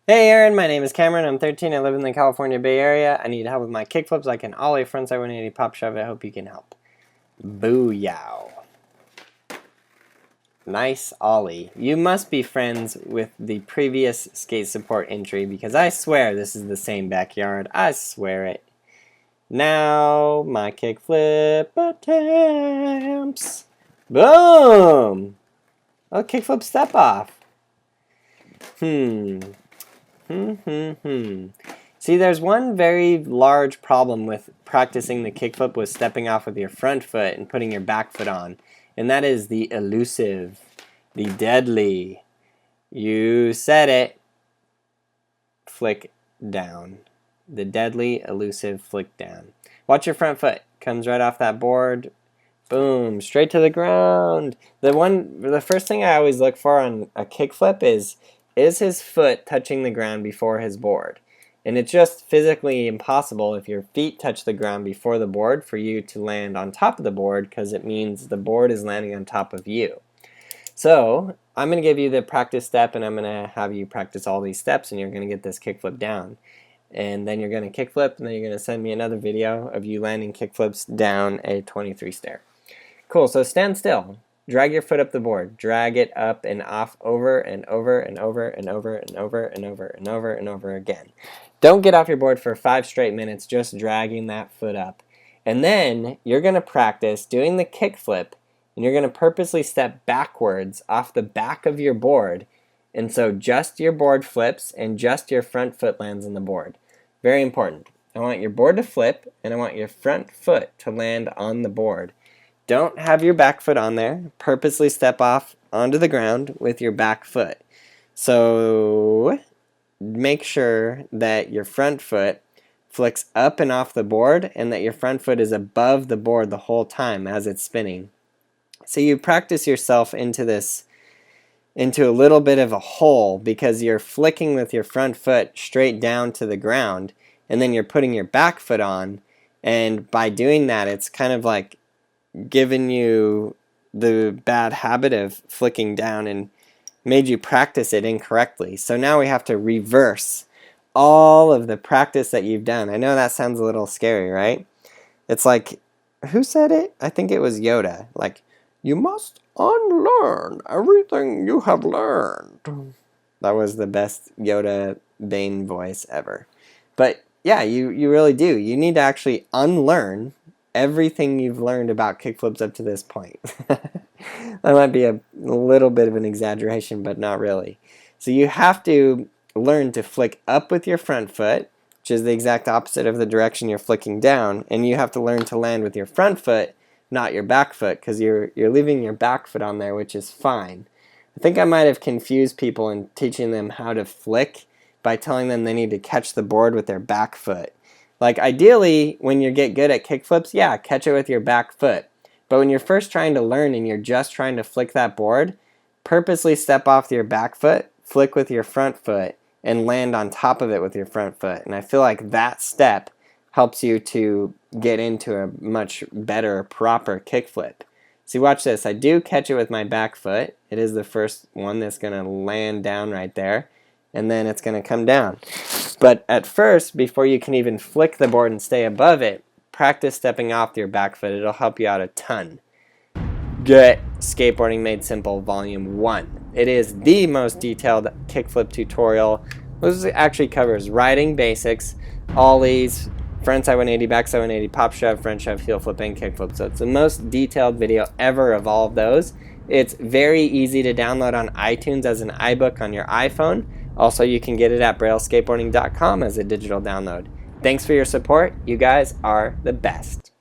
Hey Aaron, my name is Cameron. I'm 13. I live in the California Bay Area. I need help with my kickflips. I can ollie, frontside 180, pop shove. I hope you can help. Booyah. Nice ollie. You must be friends with the previous skate support entry because I swear this is the same backyard. I swear it. Now my kickflip attempts. Boom! Oh, kickflip step off. See, there's one very large problem with practicing the kickflip with stepping off with your front foot and putting your back foot on, and that is the elusive, the deadly. You said it. Flick down. The deadly, elusive flick down. Watch your front foot. Comes right off that board. Boom, straight to the ground. The first thing I always look for on a kickflip is his foot touching the ground before his board? And it's just physically impossible if your feet touch the ground before the board for you to land on top of the board, because it means the board is landing on top of you. So I'm going to give you the practice step, and I'm going to have you practice all these steps, and you're going to get this kickflip down. And then you're going to kickflip, and then you're going to send me another video of you landing kickflips down a 23 stair. Cool, so stand still. Drag your foot up the board. Drag it up and off over and over and over and over and over and over and over and over again. Don't get off your board for 5 straight minutes just dragging that foot up. And then you're going to practice doing the kickflip, and you're going to purposely step backwards off the back of your board. And so just your board flips and just your front foot lands on the board. Very important. I want your board to flip, and I want your front foot to land on the board. Don't have your back foot on there. Purposely step off onto the ground with your back foot. So make sure that your front foot flicks up and off the board, and that your front foot is above the board the whole time as it's spinning. So you practice yourself into a little bit of a hole, because you're flicking with your front foot straight down to the ground, and then you're putting your back foot on, and by doing that it's kind of like given you the bad habit of flicking down and made you practice it incorrectly. So now we have to reverse all of the practice that you've done. I know that sounds a little scary, right? It's like, who said it? I think it was Yoda. Like, you must unlearn everything you have learned. That was the best Yoda Bane voice ever. But yeah, you really do. You need to actually unlearn everything you've learned about kickflips up to this point. That might be a little bit of an exaggeration, but not really. So you have to learn to flick up with your front foot, which is the exact opposite of the direction you're flicking down, and you have to learn to land with your front foot, not your back foot, because you're leaving your back foot on there, which is fine. I think I might have confused people in teaching them how to flick by telling them they need to catch the board with their back foot. Like, ideally, when you get good at kickflips, yeah, catch it with your back foot. But when you're first trying to learn and you're just trying to flick that board, purposely step off your back foot, flick with your front foot, and land on top of it with your front foot. And I feel like that step helps you to get into a much better, proper kickflip. See, watch this. I do catch it with my back foot. It is the first one that's going to land down right there, and then it's going to come down. But at first, before you can even flick the board and stay above it, practice stepping off your back foot. It'll help you out a ton. Get Skateboarding Made Simple Volume 1. It is the most detailed kickflip tutorial. This actually covers riding basics, ollies, frontside 180, backside 180, pop shove, front shove, heel flip, and kickflip. So it's the most detailed video ever of all of those. It's very easy to download on iTunes as an iBook on your iPhone. Also, you can get it at brailleskateboarding.com as a digital download. Thanks for your support. You guys are the best.